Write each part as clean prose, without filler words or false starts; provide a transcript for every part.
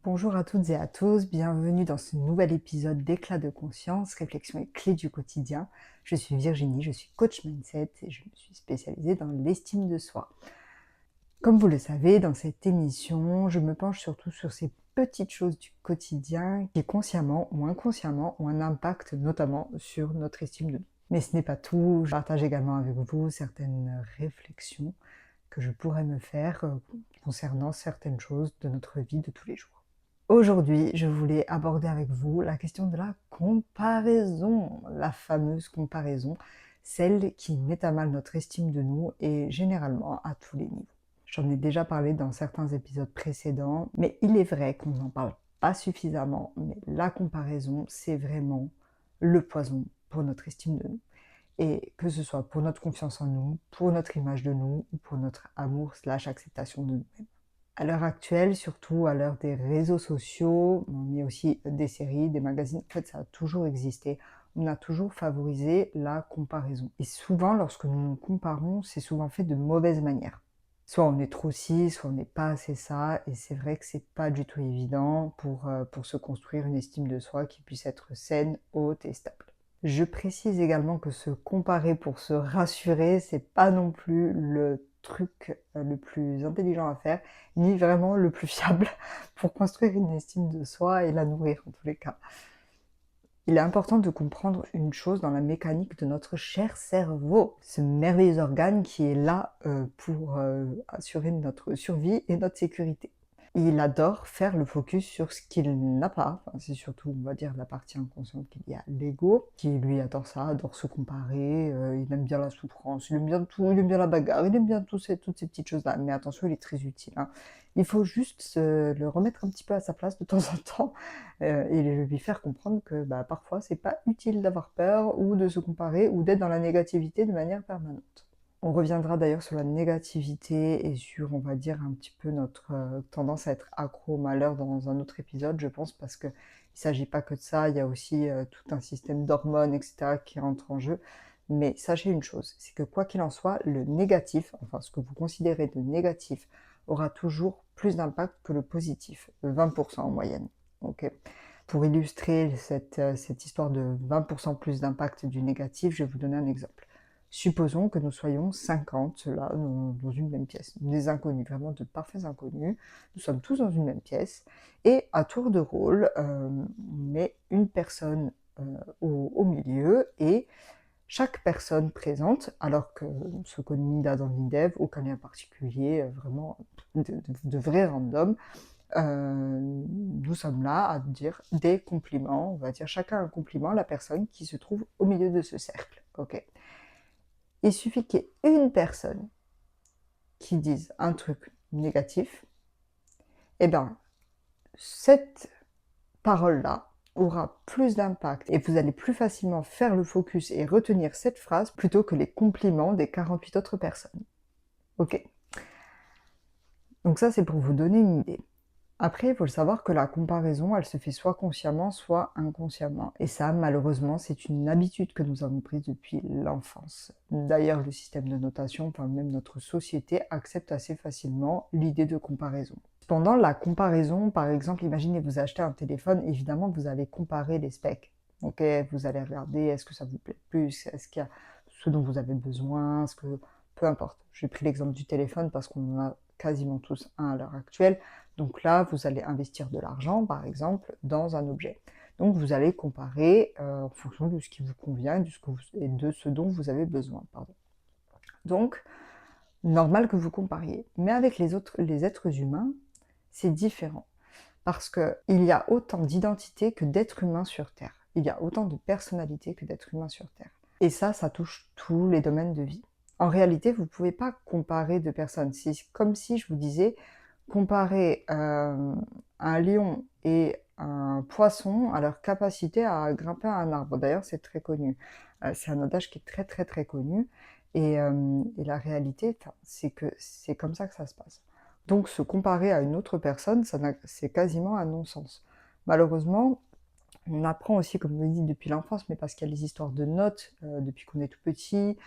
Bonjour à toutes et à tous, bienvenue dans ce nouvel épisode d'Éclat de conscience, réflexion et clés du quotidien. Je suis Virginie, je suis coach mindset et je me suis spécialisée dans l'estime de soi. Comme vous le savez, dans cette émission, je me penche surtout sur ces petites choses du quotidien qui, consciemment ou inconsciemment, ont un impact notamment sur notre estime de nous. Mais ce n'est pas tout, je partage également avec vous certaines réflexions que je pourrais me faire concernant certaines choses de notre vie de tous les jours. Aujourd'hui, je voulais aborder avec vous la question de la comparaison, la fameuse comparaison, celle qui met à mal notre estime de nous et généralement à tous les niveaux. J'en ai déjà parlé dans certains épisodes précédents, mais il est vrai qu'on n'en parle pas suffisamment, mais la comparaison, c'est vraiment le poison pour notre estime de nous. Et que ce soit pour notre confiance en nous, pour notre image de nous, ou pour notre amour/acceptation de nous-mêmes. À l'heure actuelle, surtout à l'heure des réseaux sociaux, mais aussi des séries, des magazines, en fait ça a toujours existé. On a toujours favorisé la comparaison. Et souvent, lorsque nous nous comparons, c'est souvent fait de mauvaise manière. Soit on est trop ci, soit on n'est pas assez ça, et c'est vrai que c'est pas du tout évident pour se construire une estime de soi qui puisse être saine, haute et stable. Je précise également que se comparer pour se rassurer, c'est pas non plus le truc le plus intelligent à faire, ni vraiment le plus fiable pour construire une estime de soi et la nourrir en tous les cas. Il est important de comprendre une chose dans la mécanique de notre cher cerveau, ce merveilleux organe qui est là pour assurer notre survie et notre sécurité. Il adore faire le focus sur ce qu'il n'a pas. Enfin, c'est surtout, on va dire, la partie inconsciente qu'il y a l'ego, qui lui adore ça, adore se comparer, il aime bien la souffrance, il aime bien tout, il aime bien la bagarre, il aime bien toutes ces petites choses-là. Mais attention, il est très utile, hein. Il faut juste le remettre un petit peu à sa place de temps en temps et lui faire comprendre que parfois, c'est pas utile d'avoir peur ou de se comparer ou d'être dans la négativité de manière permanente. On reviendra d'ailleurs sur la négativité et sur, on va dire, un petit peu notre tendance à être accro au malheur dans un autre épisode, je pense, parce qu'il ne s'agit pas que de ça, il y a aussi tout un système d'hormones, etc., qui entre en jeu. Mais sachez une chose, c'est que quoi qu'il en soit, le négatif, enfin ce que vous considérez de négatif, aura toujours plus d'impact que le positif, 20% en moyenne. Ok. Pour illustrer cette histoire de 20% plus d'impact du négatif, je vais vous donner un exemple. Supposons que nous soyons 50 là, dans une même pièce, des inconnus, vraiment de parfaits inconnus. Nous sommes tous dans une même pièce et à tour de rôle, on met une personne au milieu et chaque personne présente, alors que se connaît ni d'Adam ni d'Ève, aucun lien particulier, vraiment de vrais randoms, nous sommes là à dire des compliments, on va dire chacun un compliment à la personne qui se trouve au milieu de ce cercle. Ok. Il suffit qu'il y ait une personne qui dise un truc négatif, et bien cette parole-là aura plus d'impact et vous allez plus facilement faire le focus et retenir cette phrase plutôt que les compliments des 48 autres personnes. Ok. Donc ça, c'est pour vous donner une idée. Après, il faut le savoir que la comparaison, elle se fait soit consciemment, soit inconsciemment. Et ça, malheureusement, c'est une habitude que nous avons prise depuis l'enfance. D'ailleurs, le système de notation, enfin même notre société, accepte assez facilement l'idée de comparaison. Cependant, la comparaison, par exemple, imaginez vous achetez un téléphone, évidemment, vous allez comparer les specs. Ok, vous allez regarder, est-ce que ça vous plaît plus, est-ce qu'il y a ce dont vous avez besoin, ce que... Peu importe. J'ai pris l'exemple du téléphone parce qu'on en a quasiment tous un à l'heure actuelle. Donc là, vous allez investir de l'argent, par exemple, dans un objet. Donc vous allez comparer en fonction de ce qui vous convient et de ce dont vous avez besoin. Pardon. Donc, normal que vous compariez. Mais avec les êtres humains, c'est différent. Parce qu'il y a autant d'identités que d'êtres humains sur Terre. Il y a autant de personnalités que d'êtres humains sur Terre. Et ça touche tous les domaines de vie. En réalité, vous ne pouvez pas comparer deux personnes. C'est comme si je vous disais, comparer un lion et un poisson à leur capacité à grimper à un arbre. D'ailleurs, c'est très connu. C'est un adage qui est très très très connu. Et la réalité, c'est que c'est comme ça que ça se passe. Donc se comparer à une autre personne, c'est quasiment un non-sens. Malheureusement, on apprend aussi, comme je l'ai dit, depuis l'enfance, mais parce qu'il y a les histoires de notes depuis qu'on est tout petit.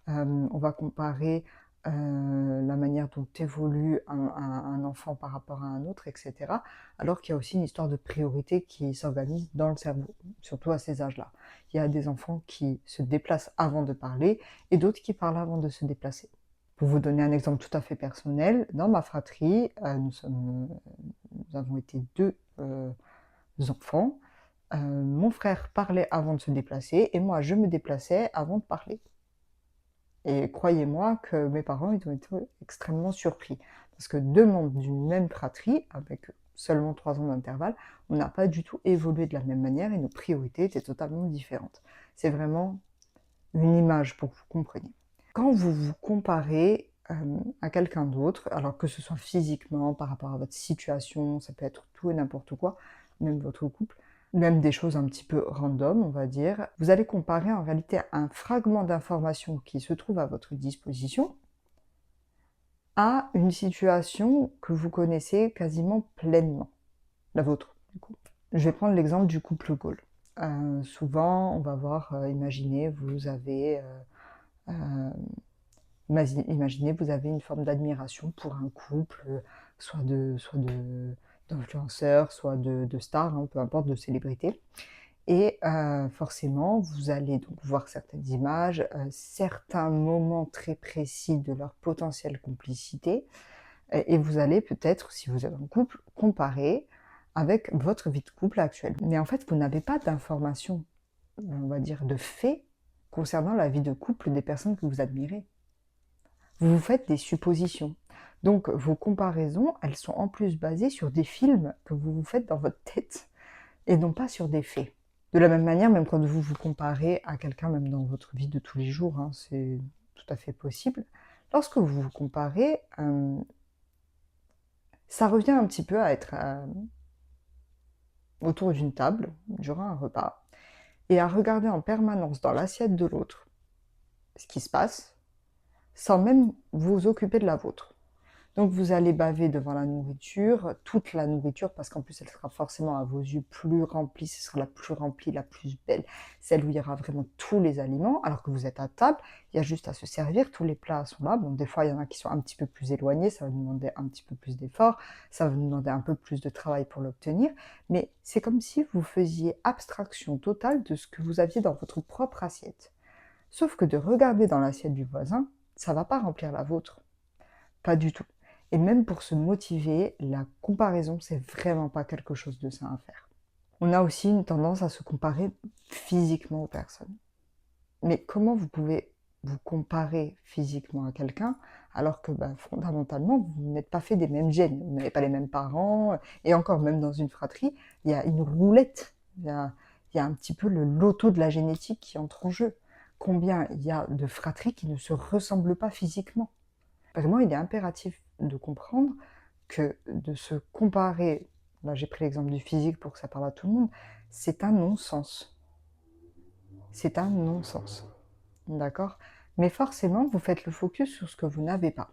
On va comparer la manière dont évolue un enfant par rapport à un autre, etc. Alors qu'il y a aussi une histoire de priorité qui s'organise dans le cerveau, surtout à ces âges-là. Il y a des enfants qui se déplacent avant de parler et d'autres qui parlent avant de se déplacer. Pour vous donner un exemple tout à fait personnel, dans ma fratrie, nous avons été deux enfants. Mon frère parlait avant de se déplacer et moi je me déplaçais avant de parler. Et croyez-moi que mes parents ils ont été extrêmement surpris. Parce que deux membres d'une même fratrie, avec seulement 3 ans d'intervalle, on n'a pas du tout évolué de la même manière et nos priorités étaient totalement différentes. C'est vraiment une image pour que vous compreniez. Quand vous vous comparez à quelqu'un d'autre, alors que ce soit physiquement, par rapport à votre situation, ça peut être tout et n'importe quoi, même votre couple, même des choses un petit peu random, on va dire, vous allez comparer en réalité un fragment d'information qui se trouve à votre disposition à une situation que vous connaissez quasiment pleinement, la vôtre, du coup. Je vais prendre l'exemple du couple Gaulle. Souvent, on va voir, imaginez, vous avez vous avez une forme d'admiration pour un couple, d'influenceurs, soit de stars, hein, peu importe, de célébrités. Et forcément, vous allez donc voir certaines images, certains moments très précis de leur potentielle complicité, et vous allez peut-être, si vous êtes en couple, comparer avec votre vie de couple actuelle. Mais en fait, vous n'avez pas d'informations, on va dire, de faits concernant la vie de couple des personnes que vous admirez. Vous vous faites des suppositions. Donc vos comparaisons, elles sont en plus basées sur des films que vous vous faites dans votre tête et non pas sur des faits. De la même manière, même quand vous vous comparez à quelqu'un, même dans votre vie de tous les jours, hein, c'est tout à fait possible, lorsque vous vous comparez, ça revient un petit peu à être autour d'une table, durant un repas, et à regarder en permanence dans l'assiette de l'autre ce qui se passe, sans même vous occuper de la vôtre. Donc vous allez baver devant la nourriture, toute la nourriture, parce qu'en plus elle sera forcément à vos yeux plus remplie, ce sera la plus remplie, la plus belle, celle où il y aura vraiment tous les aliments, alors que vous êtes à table, il y a juste à se servir, tous les plats sont là. Bon, des fois il y en a qui sont un petit peu plus éloignés, ça va nous demander un petit peu plus d'efforts, ça va nous demander un peu plus de travail pour l'obtenir, mais c'est comme si vous faisiez abstraction totale de ce que vous aviez dans votre propre assiette. Sauf que de regarder dans l'assiette du voisin, ça ne va pas remplir la vôtre. Pas du tout. Et même pour se motiver, la comparaison, c'est vraiment pas quelque chose de sain à faire. On a aussi une tendance à se comparer physiquement aux personnes. Mais comment vous pouvez vous comparer physiquement à quelqu'un alors que fondamentalement, vous n'êtes pas fait des mêmes gènes, vous n'avez pas les mêmes parents, et encore même dans une fratrie, il y a une roulette, il y a un petit peu le loto de la génétique qui entre en jeu. Combien il y a de fratries qui ne se ressemblent pas physiquement? Vraiment, il est impératif de comprendre que de se comparer, là j'ai pris l'exemple du physique pour que ça parle à tout le monde, c'est un non-sens. C'est un non-sens. D'accord? Mais forcément, vous faites le focus sur ce que vous n'avez pas.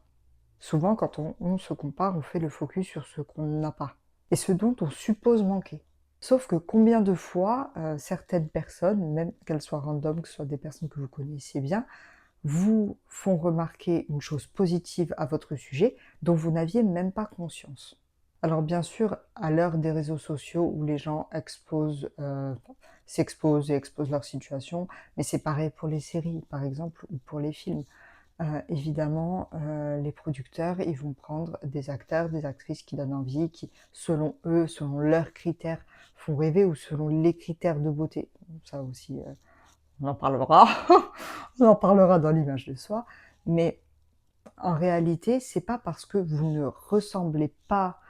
Souvent, quand on se compare, on fait le focus sur ce qu'on n'a pas et ce dont on suppose manquer. Sauf que combien de fois, certaines personnes, même qu'elles soient random, que ce soit des personnes que vous connaissiez bien, vous font remarquer une chose positive à votre sujet dont vous n'aviez même pas conscience. Alors bien sûr, à l'heure des réseaux sociaux où les gens s'exposent et exposent leur situation, mais c'est pareil pour les séries par exemple ou pour les films. Évidemment, les producteurs, ils vont prendre des acteurs, des actrices qui donnent envie, qui selon eux, selon leurs critères, font rêver ou selon les critères de beauté. Ça aussi, on en parlera, on en parlera dans l'image de soi, mais en réalité, c'est pas parce que vous ne ressemblez pas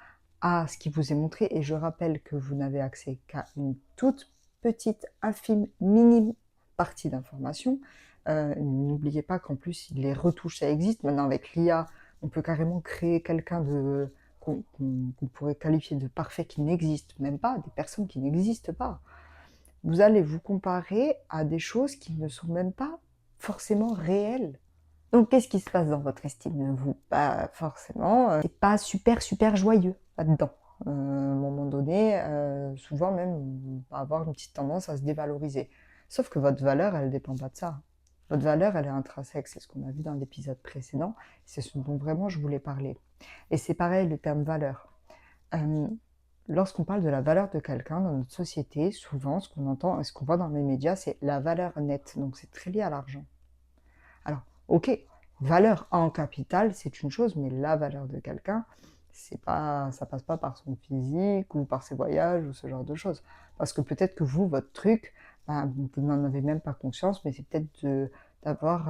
à ce qui vous est montré, et je rappelle que vous n'avez accès qu'à une toute petite, infime, minime partie d'information. N'oubliez pas qu'en plus, les retouches, ça existe. Maintenant, avec l'IA, on peut carrément créer quelqu'un qu'on pourrait qualifier de parfait qui n'existe même pas, des personnes qui n'existent pas. Vous allez vous comparer à des choses qui ne sont même pas forcément réelles. Donc qu'est-ce qui se passe dans votre estime de vous? Pas forcément, c'est pas super, super joyeux là-dedans. À un moment donné, souvent même, on va avoir une petite tendance à se dévaloriser. Sauf que votre valeur, elle dépend pas de ça. Votre valeur, elle est intrinsèque, c'est ce qu'on a vu dans l'épisode précédent, c'est ce dont vraiment je voulais parler. Et c'est pareil, le terme valeur. Lorsqu'on parle de la valeur de quelqu'un dans notre société, souvent, ce qu'on entend et ce qu'on voit dans les médias, c'est la valeur nette. Donc, c'est très lié à l'argent. Alors, ok, valeur en capital, c'est une chose, mais la valeur de quelqu'un, ça passe pas par son physique ou par ses voyages ou ce genre de choses. Parce que peut-être que vous, votre truc, ben, vous n'en avez même pas conscience, mais c'est peut-être d'avoir,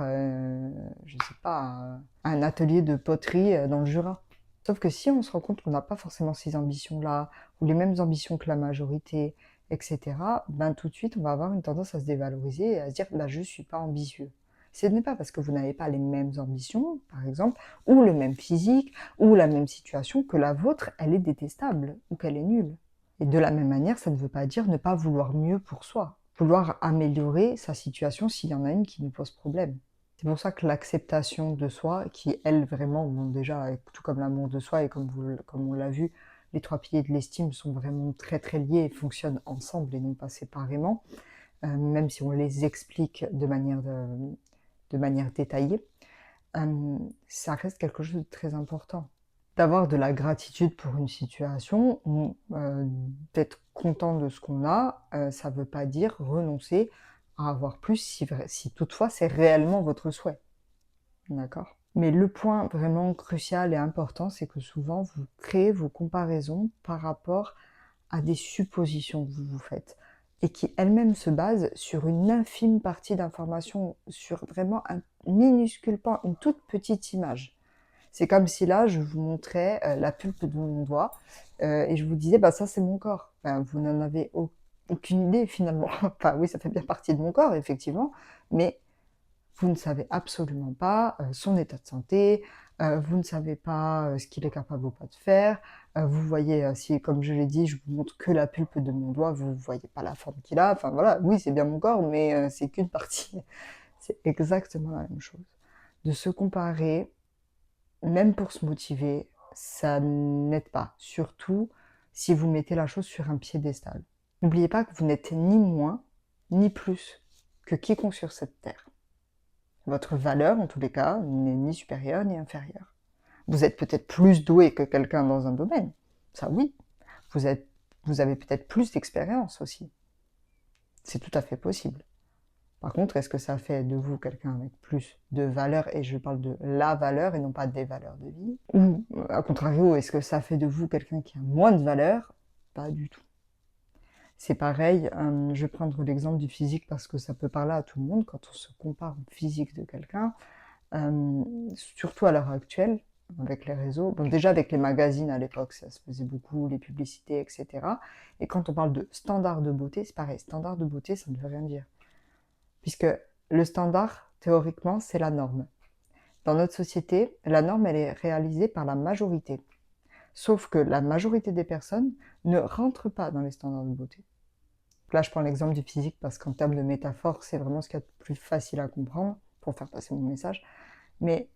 je sais pas, un atelier de poterie dans le Jura. Sauf que si on se rend compte qu'on n'a pas forcément ces ambitions-là, ou les mêmes ambitions que la majorité, etc., ben tout de suite, on va avoir une tendance à se dévaloriser et à se dire, bah, je ne suis pas ambitieux. Ce n'est pas parce que vous n'avez pas les mêmes ambitions, par exemple, ou le même physique, ou la même situation, que la vôtre, elle est détestable, ou qu'elle est nulle. Et de la même manière, ça ne veut pas dire ne pas vouloir mieux pour soi, vouloir améliorer sa situation s'il y en a une qui nous pose problème. C'est pour ça que l'acceptation de soi, qui elle vraiment, bon, déjà, tout comme l'amour de soi et comme on l'a vu, les 3 piliers de l'estime sont vraiment très très liés et fonctionnent ensemble et non pas séparément, même si on les explique de manière détaillée, ça reste quelque chose de très important. D'avoir de la gratitude pour une situation, ou d'être content de ce qu'on a, ça ne veut pas dire renoncer à avoir plus si toutefois c'est réellement votre souhait. D'accord? Mais le point vraiment crucial et important, c'est que souvent vous créez vos comparaisons par rapport à des suppositions que vous vous faites et qui elles-mêmes se basent sur une infime partie d'informations, sur vraiment un minuscule pan, une toute petite image. C'est comme si là, je vous montrais la pulpe de mon doigt et je vous disais, bah ça c'est mon corps. Ben, vous n'en avez aucune idée finalement. Enfin oui, ça fait bien partie de mon corps, effectivement, mais vous ne savez absolument pas son état de santé, vous ne savez pas ce qu'il est capable ou pas de faire. Vous voyez, si comme je l'ai dit, je vous montre que la pulpe de mon doigt, vous ne voyez pas la forme qu'il a. Enfin voilà, oui, c'est bien mon corps, mais c'est qu'une partie. C'est exactement la même chose. De se comparer, même pour se motiver, ça n'aide pas. Surtout si vous mettez la chose sur un piédestal. N'oubliez pas que vous n'êtes ni moins, ni plus que quiconque sur cette terre. Votre valeur, en tous les cas, n'est ni supérieure ni inférieure. Vous êtes peut-être plus doué que quelqu'un dans un domaine. Ça, oui. Vous avez peut-être plus d'expérience aussi. C'est tout à fait possible. Par contre, est-ce que ça fait de vous quelqu'un avec plus de valeur, et je parle de la valeur et non pas des valeurs de vie, ou, à contrario, est-ce que ça fait de vous quelqu'un qui a moins de valeur? Pas du tout. C'est pareil, je vais prendre l'exemple du physique parce que ça peut parler à tout le monde quand on se compare au physique de quelqu'un. Surtout à l'heure actuelle, avec les réseaux. Bon, déjà avec les magazines à l'époque, ça se faisait beaucoup, les publicités, etc. Et quand on parle de standard de beauté, c'est pareil. Standard de beauté, ça ne veut rien dire. Puisque le standard, théoriquement, c'est la norme. Dans notre société, la norme, elle est réalisée par la majorité. Sauf que la majorité des personnes ne rentrent pas dans les standards de beauté. Là, je prends l'exemple du physique parce qu'en termes de métaphore, c'est vraiment ce qu'il y a de plus facile à comprendre pour faire passer mon message. Mais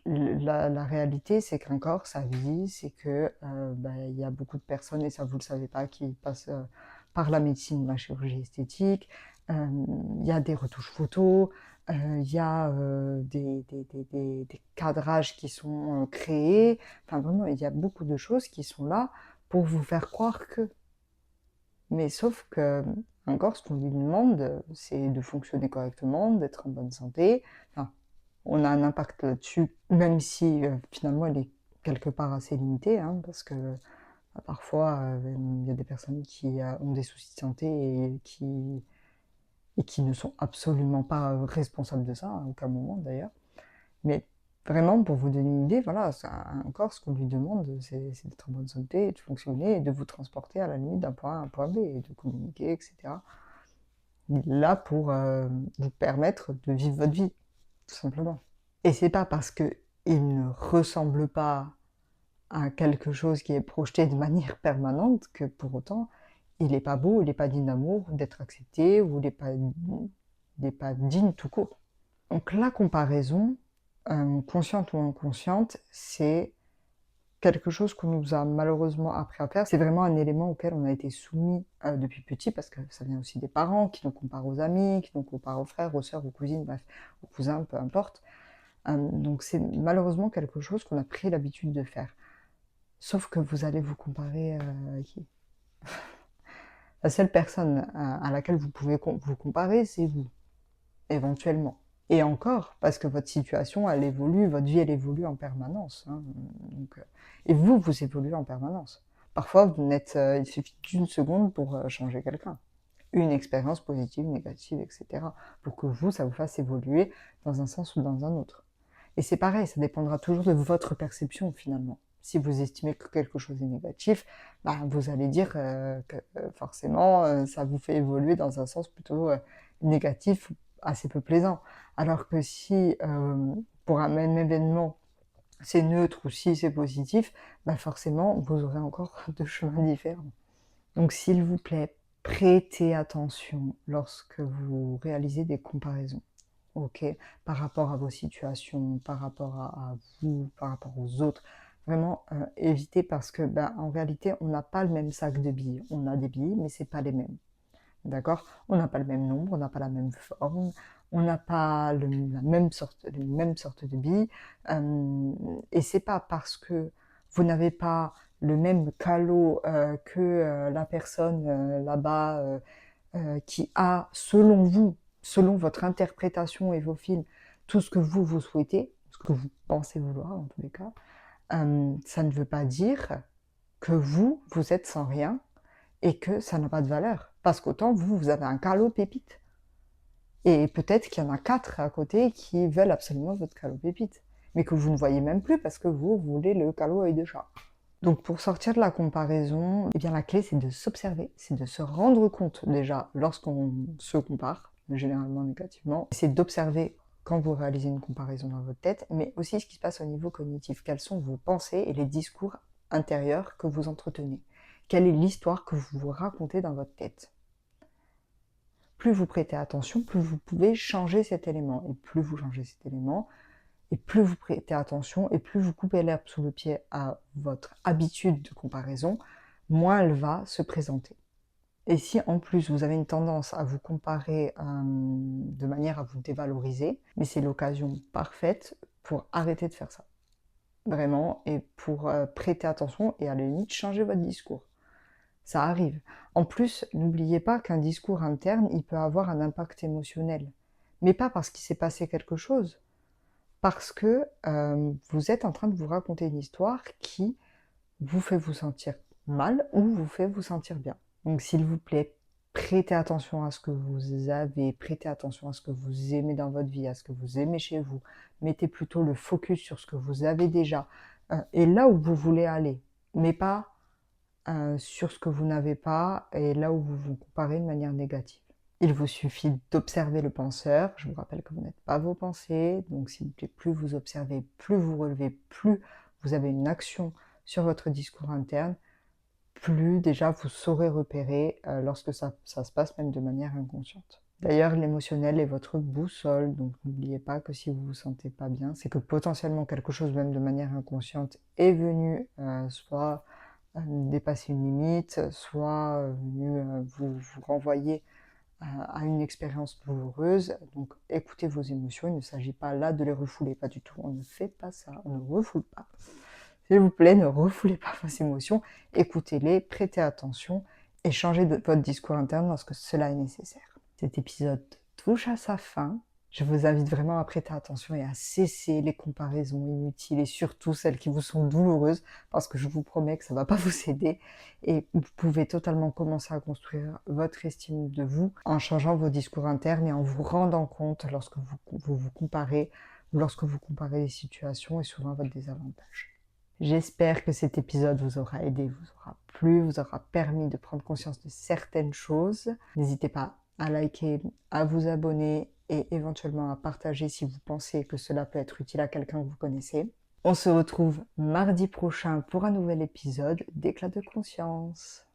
la réalité, c'est qu'un corps, ça vit, c'est que il y a beaucoup de personnes, et ça vous le savez pas, qui passent par la médecine, la chirurgie esthétique, il y a des retouches photos, il y a des cadrages qui sont créés, enfin vraiment, il y a beaucoup de choses qui sont là pour vous faire croire que. Mais sauf que un corps, ce qu'on lui demande, c'est de fonctionner correctement, d'être en bonne santé. Enfin, on a un impact là-dessus, même si finalement il est quelque part assez limité, hein, parce que parfois il y a des personnes qui ont des soucis de santé et qui ne sont absolument pas responsables de ça, à aucun moment d'ailleurs. Mais vraiment, pour vous donner une idée, voilà, un corps, ce qu'on lui demande, c'est d'être en bonne santé, de fonctionner et de vous transporter à la limite d'un point A à un point B, et de communiquer, etc. Là pour vous permettre de vivre votre vie, tout simplement. Et c'est pas parce qu'il ne ressemble pas à quelque chose qui est projeté de manière permanente que pour autant il n'est pas beau, il n'est pas digne d'amour, d'être accepté, ou il n'est pas digne tout court. Donc la comparaison, consciente ou inconsciente, c'est quelque chose qu'on nous a malheureusement appris à faire. C'est vraiment un élément auquel on a été soumis depuis petit, parce que ça vient aussi des parents qui nous comparent aux amis, qui nous comparent aux frères, aux sœurs, aux cousines, bref, aux cousins, peu importe. Donc c'est malheureusement quelque chose qu'on a pris l'habitude de faire. Sauf que vous allez vous comparer à qui? La seule personne à laquelle vous pouvez vous comparer, c'est vous, éventuellement. Et encore, parce que votre situation, elle évolue, votre vie, elle évolue en permanence. Hein. Donc, et vous, vous évoluez en permanence. Parfois, il suffit d'une seconde pour changer quelqu'un. Une expérience positive, négative, etc. Pour que vous, ça vous fasse évoluer dans un sens ou dans un autre. Et c'est pareil, ça dépendra toujours de votre perception, finalement. Si vous estimez que quelque chose est négatif, bah, vous allez dire que forcément, ça vous fait évoluer dans un sens plutôt négatif, assez peu plaisant. Alors que si pour un même événement, c'est neutre ou si c'est positif, bah forcément, vous aurez encore deux chemins différents. Donc s'il vous plaît, prêtez attention lorsque vous réalisez des comparaisons. Ok, par rapport à vos situations, par rapport à vous, par rapport aux autres. Vraiment, évitez parce que, ben, en réalité, on n'a pas le même sac de billes. On a des billes, mais c'est pas les mêmes. D'accord? On n'a pas le même nombre, on n'a pas la même forme, on n'a pas les mêmes sortes de billes. Et c'est pas parce que vous n'avez pas le même calot que la personne là-bas qui a, selon vous, selon votre interprétation et vos films, tout ce que vous souhaitez, ce que vous pensez vouloir en tous les cas, ça ne veut pas dire que vous êtes sans rien et que ça n'a pas de valeur. Parce qu'autant vous avez un calot pépite. Et peut-être qu'il y en a 4 à côté qui veulent absolument votre calot pépite. Mais que vous ne voyez même plus parce que vous voulez le calot œil de chat. Donc pour sortir de la comparaison, eh bien la clé c'est de s'observer, c'est de se rendre compte déjà lorsqu'on se compare, généralement négativement, c'est d'observer quand vous réalisez une comparaison dans votre tête, mais aussi ce qui se passe au niveau cognitif, quelles sont vos pensées et les discours intérieurs que vous entretenez. Quelle est l'histoire que vous vous racontez dans votre tête? Plus vous prêtez attention, plus vous pouvez changer cet élément. Et plus vous changez cet élément, et plus vous prêtez attention, et plus vous coupez l'herbe sous le pied à votre habitude de comparaison, moins elle va se présenter. Et si en plus vous avez une tendance à vous comparer de manière à vous dévaloriser, mais c'est l'occasion parfaite pour arrêter de faire ça. Vraiment, et pour prêter attention et à la limite changer votre discours. Ça arrive. En plus, n'oubliez pas qu'un discours interne, il peut avoir un impact émotionnel. Mais pas parce qu'il s'est passé quelque chose, parce que vous êtes en train de vous raconter une histoire qui vous fait vous sentir mal ou vous fait vous sentir bien. Donc s'il vous plaît, prêtez attention à ce que vous avez, prêtez attention à ce que vous aimez dans votre vie, à ce que vous aimez chez vous. Mettez plutôt le focus sur ce que vous avez déjà et là où vous voulez aller, mais pas sur ce que vous n'avez pas et là où vous vous comparez de manière négative. Il vous suffit d'observer le penseur. Je vous rappelle que vous n'êtes pas vos pensées, donc s'il vous plaît, plus vous observez, plus vous relevez, plus vous avez une action sur votre discours interne, plus déjà vous saurez repérer lorsque ça se passe même de manière inconsciente. D'ailleurs, l'émotionnel est votre boussole, donc n'oubliez pas que si vous vous sentez pas bien, c'est que potentiellement quelque chose même de manière inconsciente est venu soit dépasser une limite, soit venu vous renvoyer à une expérience douloureuse. Donc écoutez vos émotions, il ne s'agit pas là de les refouler, pas du tout. On ne fait pas ça, on ne refoule pas. S'il vous plaît, ne refoulez pas vos émotions, écoutez-les, prêtez attention et changez votre discours interne lorsque cela est nécessaire. Cet épisode touche à sa fin. Je vous invite vraiment à prêter attention et à cesser les comparaisons inutiles et surtout celles qui vous sont douloureuses parce que je vous promets que ça ne va pas vous aider et vous pouvez totalement commencer à construire votre estime de vous en changeant vos discours internes et en vous rendant compte lorsque vous comparez ou lorsque vous comparez les situations et souvent votre désavantage. J'espère que cet épisode vous aura aidé, vous aura plu, vous aura permis de prendre conscience de certaines choses. N'hésitez pas à liker, à vous abonner et éventuellement à partager si vous pensez que cela peut être utile à quelqu'un que vous connaissez. On se retrouve mardi prochain pour un nouvel épisode d'Éclat de conscience.